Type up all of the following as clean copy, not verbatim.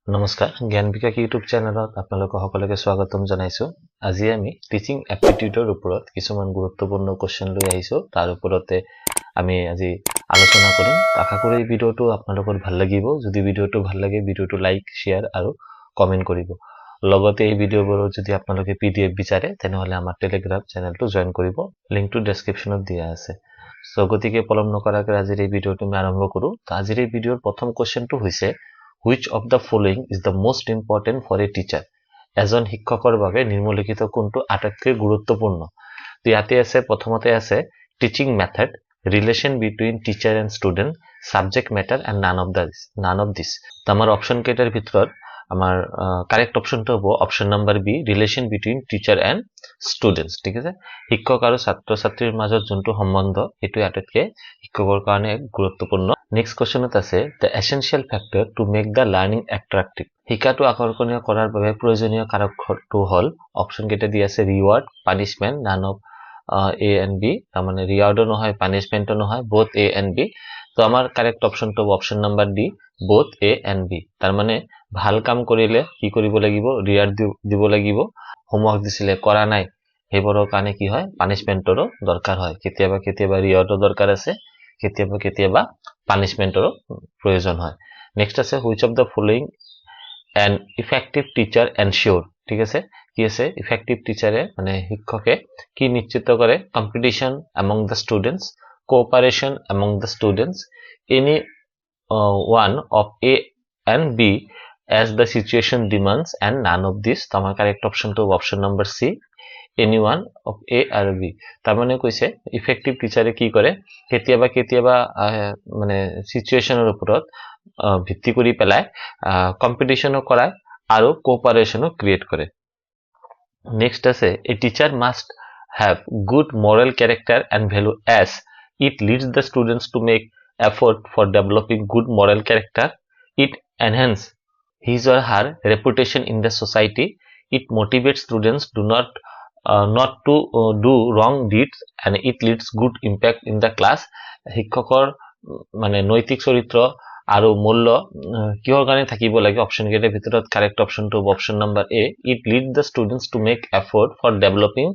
নমস্কাৰ জ্ঞান বিকাশ ইউটিউব চেনেলত আপোনালোকক সকলোকে স্বাগতম জনাইছো আজি আমি টিচিং এপ্টিটিউডৰ ওপৰত কিছুমান গুৰুত্বপূৰ্ণ কোৱেশ্চন লৈ আহিছো তাৰ ওপৰতে আমি আজি আলোচনা কৰিম আশা কৰো এই ভিডিওটো আপোনালোকৰ ভাল লাগিব যদি ভিডিওটো ভাল লাগে ভিডিওটো লাইক শেয়াৰ আৰু কমেন্ট কৰিব লগতে এই ভিডিওবোৰ যদি আপোনালোকে পিডিএফ বিচাৰে তেনেহলে আমাৰ টেলিগ্ৰাম চেনেলটো জয়েন কৰিব লিংকটো ডেসক্ৰিপচনত দিয়া আছে সো গতিকে পলম নকৰাকৈ আজিৰ এই ভিডিওটো আমি আৰম্ভ কৰো আজিৰ এই ভিডিওৰ প্ৰথম কোৱেশ্চনটো হৈছে Which of the following is the most important for a teacher? এজন শিক্ষকৰ বাবে নিম্নলিখিত কোনটো আটাইতকৈ গুৰুত্বপূৰ্ণ ইয়াতে আছে প্ৰথমতে আছে teaching method relation between teacher and student subject matter and none of this আমাৰ অপচন কেইটাৰ ভিতৰত আমাৰ কাৰেক্ট অপশনটো হ'ব option number B relation between teacher and students ঠিক আছে শিক্ষক আৰু ছাত্ৰ ছাত্ৰীৰ মাজত যোনটো সম্বন্ধ এটো আটাইতকৈ শিক্ষকৰ কাৰণে গুৰুত্বপূৰ্ণ Next question আছে the essential factor to make the learning attractive শিক্ষাটো আকৰ্ষণীয় কৰাৰ বাবে প্ৰয়োজনীয় কাৰকটো হল অপচন কেইটা দি আছে reward punishment none of A and B মানে ৰিৱাৰ্ডও নহয় পানিশমেন্টও নহয় both A and B তো আমাৰ কাৰেক্ট অপচনটো option number D both A and B তাৰ মানে ভাল কাম কৰিলে কি কৰিব লাগিব ৰিৱাৰ্ড দিব লাগিব হোমৱৰ্ক দিছিলে কৰা নাই হেবোৰৰ কাৰণে কি হয় পানিশমেন্টৰো দৰকাৰ হয় কেতিয়াবা ৰিৱাৰ্ডৰ দৰকাৰ আছে কেতিয়াবা পানিশমেন্টৰো প্ৰয়োজন হয় নেক্সট আছে which of the following an effective teacher ensure ঠিক আছে কি আছে effective teacher মানে শিক্ষকে কি নিশ্চিত কৰে competition among the students cooperation among the students any one of A and B as the situation demands and none of this তো আমাৰ কাৰেক্ট অপশনটো option number C any one of A or B তাৰ মানে কৈছে effective টিচাৰে কি কৰে কেতিয়াবা মানে সিচুৱেচনৰ ওপৰত ভিত্তি কৰি পেলাই কম্পিটিশনো কৰায় আৰু কোঅপাৰেশনো ক্ৰিয়েট কৰে নেক্সট আছে a teacher must have good moral character and value as it leads the students to make effort for developing good moral character it enhance his or her reputation in the society it motivates students not to do wrong deeds and it leads good impact in the class শিক্ষকৰ মানে নৈতিক চৰিত্ৰ আৰু মূল্য কিহৰ কাৰণে থাকিব লাগে অপচন কেইটাৰ ভিতৰত কারেক্ট অপচনটো option number A it leads the students to make effort for developing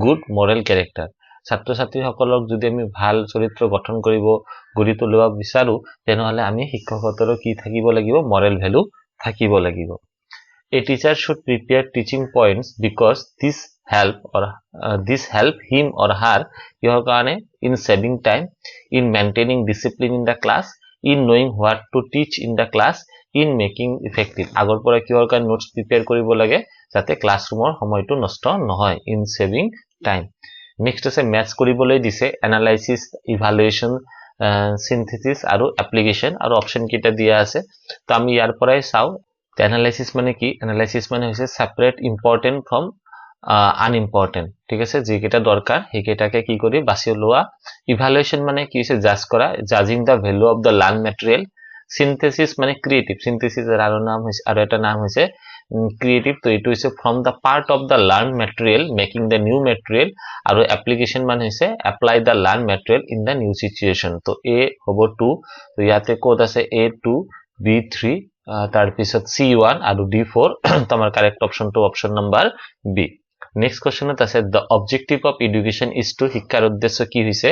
good moral character ছাত্ৰ ছাত্ৰীসকলক যদি আমি ভাল চৰিত্ৰ গঠন কৰিব গঢ়ি তুলিব বিচাৰো তেনেহলে আমি শিক্ষকসকলৰ কি থাকিব লাগিব moral value থাকিব লাগিব A teacher should prepare teaching points because this help him or her your কাৰণে in saving time in maintaining discipline in the class in knowing what to teach in the class in making effective আগৰ পৰা কিহৰ কাৰণে notes prepare কৰিব লাগে যাতে ক্লাছৰুমৰ সময়টো নষ্ট নহয় in saving time নেক্সট আছে ম্যাথছ কৰিবলৈ দিছে এনালাইসিস ইভালুয়েশন সিনথেসিস আৰু এপ্লিকেশন আৰু অপচন কেইটা দিয়া আছে তো আমি ইয়াৰ পৰাই চাও এনালাইসিস মানে কি এনালাইসিস মানে হৈছে সেপাৰেট ইম্পৰ্টেন্ট ফ্ৰম আনইম্পৰ্টেন্ট ঠিক আছে যে কেটা দৰকাৰ সেই কেটাকে কি কৰি বাছি লোৱা ইভালুয়েশন মানে কি হৈছে জাজ কৰা জাজিং the value of the learn material synthesis মানে ক্ৰিয়েটিভ সিনথেসিস আৰু নাম হৈছে আৰু এটা নাম হৈছে ক্ৰিয়েটিভ তো এটো হৈছে from the part of the learn material making the new material আৰু এপ্লিকেশন মানে হৈছে apply the learn material in the new situation তো এ হ'ব 2 তো ইয়াতে কোড আছে A2 B3 তাৰ পিছত C1 আৰু D4 তো আমাৰ কারেক্ট অপচনটো option number B Next question আছে the objective of education is to শিক্ষাৰ উদ্দেশ্য কি হৈছে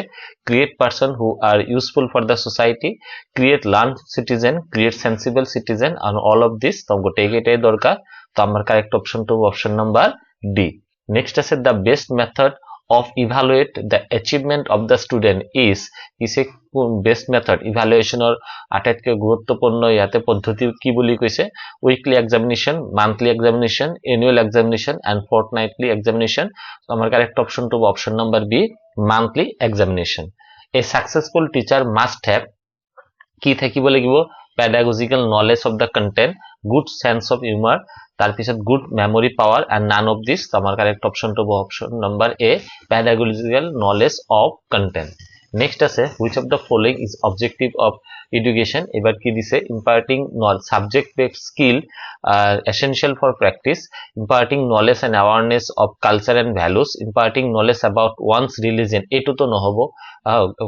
create person who are useful for the society create learned citizen create sensible citizen and all of this তো গোটেইকেইটাই দৰকাৰ তো আমাৰ কারেক্ট অপচনটো অপচন নাম্বার ডি নেক্সট আছে the best method of evaluate the achievement of the student is best method evaluationৰ আটাইতকৈ গুৰুত্বপূৰ্ণ ইয়াতে পদ্ধতি কি বুলি কৈছে weekly examination monthly examination annual examination and fortnightly examination আমাৰ কারেক্ট অপচনটো option number B monthly examination a successful teacher must have কি থাকিব লাগিব pedagogical knowledge of the content good sense of humor তাৰ পিছত good memory power and none of this আমাৰ correct অপচনটো option number A pedagogical knowledge of content next আছে which of the following is objective of education এবাৰ কি দিছে imparting subject based skill essential for practice imparting knowledge and awareness of culture and values imparting knowledge about one's religion এটো তো নহব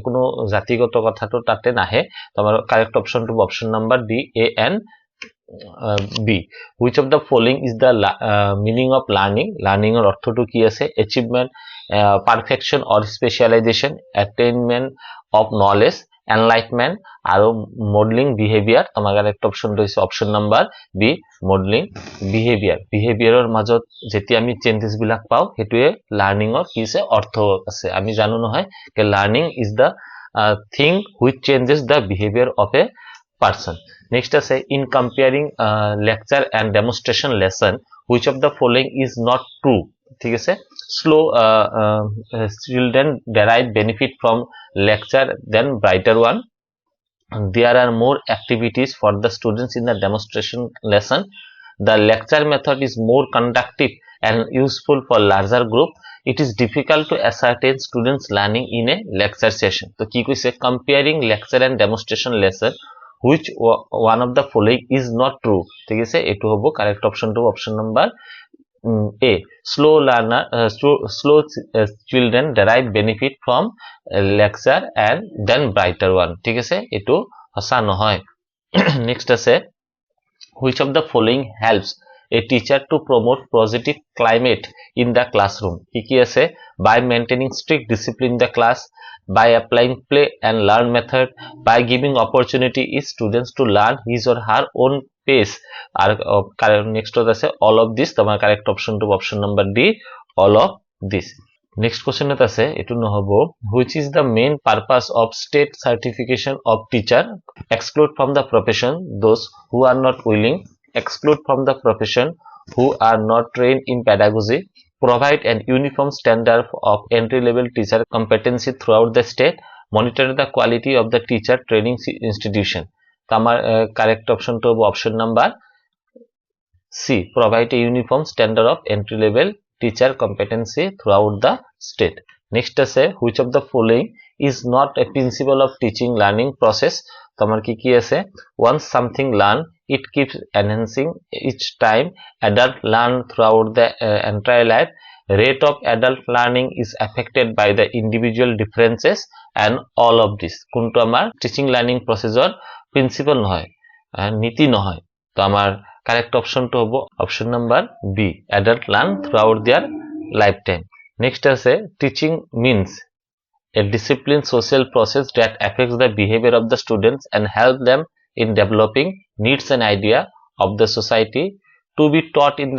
কোনো জাতিগত কথাটো তাতে নাহে তোমাৰ কারেক্ট অপচনটো option number D A N B. Which of the following is the meaning of learning? Learning or অর্থ to কি আছে? Achievement, perfection or specialization, attainment of knowledge, enlightenment আৰু modeling behavior. তোমাৰ কাৰেক্ট অপশনটো হৈছে option number B, modeling behavior. behaviorৰ মাজত যেতিয়া আমি চেঞ্জেছ বিলাক পাওঁ হেতুৱে লাৰ্নিংৰ কি আছে অৰ্থ আছে। আমি জানো নহয় যে learning is the thing which changes the behavior of a person. Next আছে in comparing lecture and demonstration lesson, which of the following is not true? ঠিক আছে, slow children derive benefit from lecture than brighter one. There are more activities for the students in the demonstration lesson. The lecture method is more conductive and useful for larger group. It is difficult to ascertain students learning in a lecture session. So কি কৈছে, comparing lecture and demonstration lesson, which one of the following is not true? ঠিক আছে, এটো হ'ব correct অপশনটো option number A. Slow children derive benefit from lecture and then brighter one. ঠিক আছে, এটো হসা নহয়। নেক্সট আছে which of the following helps a teacher to promote positive climate in the classroom? কি আছে, by maintaining strict discipline in the class, by applying play and learn method, by giving opportunity is students to learn his or her own pace. আর next আছে all of this. তোমার correct অপশনটো option number D, all of this. Next question আছে, এটো নহব which is the main purpose of state certification of teacher? Exclude from the profession those who are not willing, exclude from the profession who are not trained in pedagogy, provide an uniform standard of entry-level teacher competency throughout the state, monitor the quality of the teacher training institution. আমার correct অপশনটো হবে option number C, provide a uniform standard of entry-level teacher competency throughout the state. Next আছে which of the following is not a principle of teaching learning process? তোমার কি আছে, once something learned it keeps enhancing each time adult learn throughout the entire life. Rate of adult learning is affected by the individual differences and all of this. কোনটো আমাৰ teaching learning প্ৰসেসৰ principle নহয়, নীতি নহয়। তো আমাৰ correct অপশনটো হ'ব option number B, adult learn throughout their lifetime. Next আছে teaching means a disciplined social process that affects the behavior of the students and help them in developing needs and idea of the society. To be taught in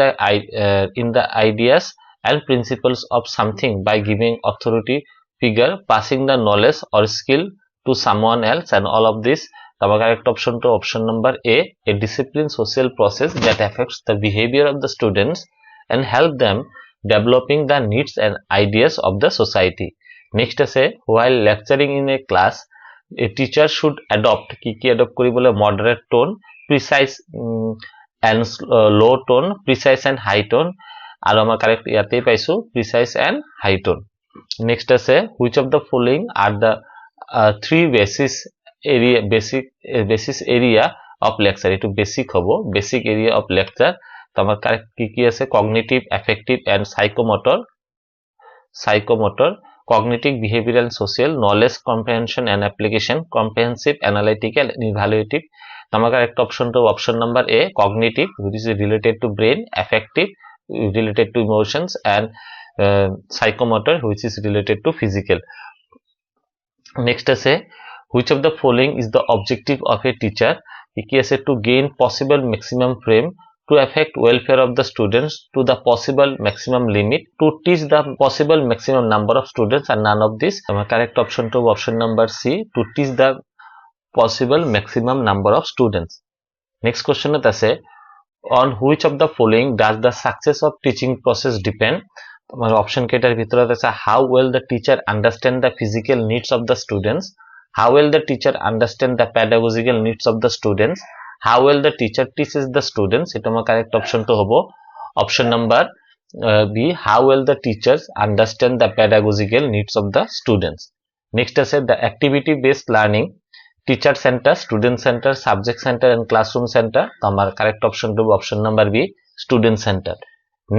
the ideas and principles of something by giving authority figure, passing the knowledge or skill to someone else and all of this. The correct option to option number A disciplined social process that affects the behavior of the students and help them developing the needs and ideas of the society. Next আছে while lecturing in a class a teacher should adopt কি adopt করibole moderate tone, precise and low tone, precise and high tone. আর আমার correct ইয়াতে পাইছো precise and high tone. Next আছে which of the following are the three basis area of lecture? এটো basic হবো, basic area of lecture. তো আমার correct কি আছে, cognitive, affective and psychomotor, cognitive, behavioral and social, knowledge, comprehension and application, comprehensive, analytical and evaluative. তো আমার correct option তো option number A, cognitive which is related to brain, affective related to emotions and psychomotor which is related to physical. Next আছে which of the following is the objective of a teacher? কি আছে, to gain possible maximum frame, to affect welfare of the students to the possible maximum limit, to teach the possible maximum number of students and none of this. Our correct option to option number C, to teach the possible maximum number of students. Next question আছে on which of the following does the success of teaching process depend? তোমার option cater ভিতরে আছে how well the teacher understand the physical needs of the students, how well the teacher understand the pedagogical needs of the students, how well the teacher teaches the students. এটা আমার correct option তো হবো option number B, how well the teachers understand the pedagogical needs of the students. Next আছে the activity based learning, teacher center, student center, subject center and classroom center. তো আমার correct option তো option number B, student center.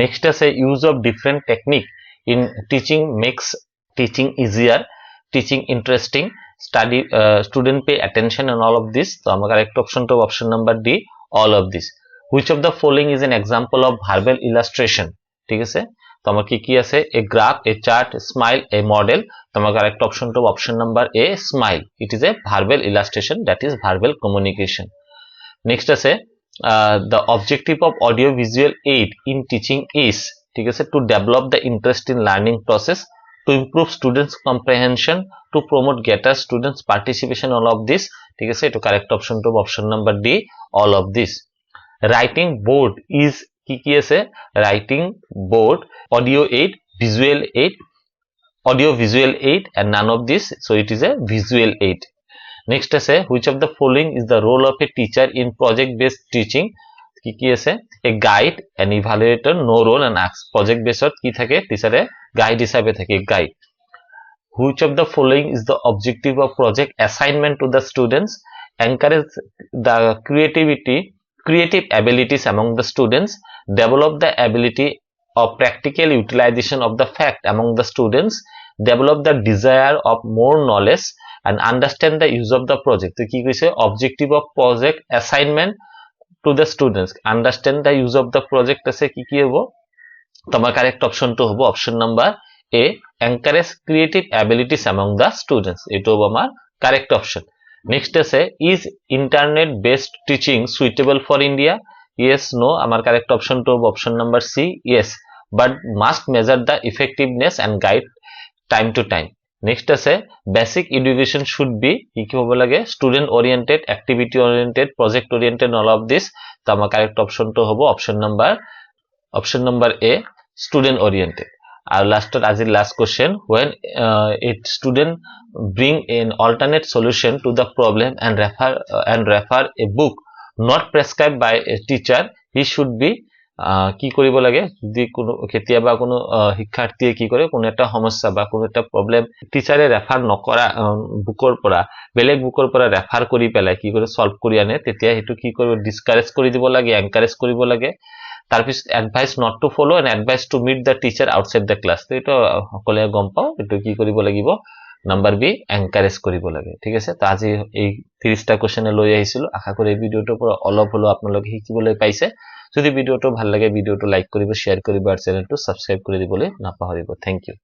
Next আছে use of different technique in teaching makes teaching easier, teaching interesting, study student pay attention and all of this. তো আমার correct option তো option number D, all of this. Which of the following is an example of verbal illustration? ঠিক আছে, তো আমার কি আছে, a graph, a chart, a smile, a model. তোমার correct option to option number A, smile. It is a verbal illustration, that is verbal communication. Next আছে the objective of audio visual aid in teaching is, ঠিক আছে, to develop the interest in learning process, to improve students comprehension, to promote greater students participation, all of this. ঠিক আছে, এটা correct option to option number D, all of this. Writing board is কি আছে, writing board, audio aid, visual aid, audio visual aid, and none of this, so it is a visual aid. Next আছে which of the following is the role of a teacher in project based teaching? কি আছে, a guide, an evaluator, no role, and ask. project based কি থাকে, টিচারে guide হিসাবে থাকে, guide. Which of the following is the objective of project assignment to the students? Encourage the creative abilities among the students, develop the ability of practical utilization of the fact among the students, develop the desire of more knowledge, and understand the use of the project. তো কি কইছে, objective of project assignment to the students, understand the use of the project আছে কি হবো, তোমার correct option তো হবো option number A, encourage creative abilities among the students. এটা হবো আমার কারেক্ট অপশন. নেক্সট আছে is internet based teaching suitable for India? Yes, no, আমার কারেক্ট অপশন তো হবো option number C, yes, but must measure the effectiveness and guide time to time. Next আছে basic education should be কি হবে লাগে, student oriented, activity oriented, project oriented, all of this. তো আমার correct option তো হবো option number A, student oriented. আর আজির last question, when a student bring an alternate solution to the problem and refer a book not prescribed by a teacher, he should be কি কৰিব লাগে, যদি কোনো কেতিয়াবা কোনো শিক্ষাৰ্থীয়ে কি কৰে, কোনো এটা সমস্যা বা কোনো এটা প্ৰবলেম টিচাৰে ৰেফাৰ নকৰা বুকৰ পৰা, বেলেগ বুকৰ পৰা ৰেফাৰ কৰি পেলাই কি কৰে সলভ কৰি আনে, তেতিয়া হেতু কি কৰিব, ডিসকাৰেজ কৰি দিব লাগে, এনকাৰেজ কৰিব লাগে. তাৰপিছত advice not to follow and advice to meet the teacher outside the class. তো এইটো সকলোৱে গম পাওঁ, এইটো কি কৰিব লাগিব, নাম্বাৰ বি, এনকাৰেজ কৰিব লাগে. ঠিক আছে, তো আজি এই 30টা কোশ্চেন লৈ আহিছিলো. আশা কৰো এই ভিডিওটোৰ পৰা অলপ হলো আপোনালোকে শিকিবলৈ পাইছে. যদি ভিডিওটো ভাল লাগে ভিডিওটো লাইক কৰিব, শেয়াৰ কৰিব আৰু চেনেলটো সাবস্ক্ৰাইব কৰি দিবলৈ নাপাহৰিব. Thank U.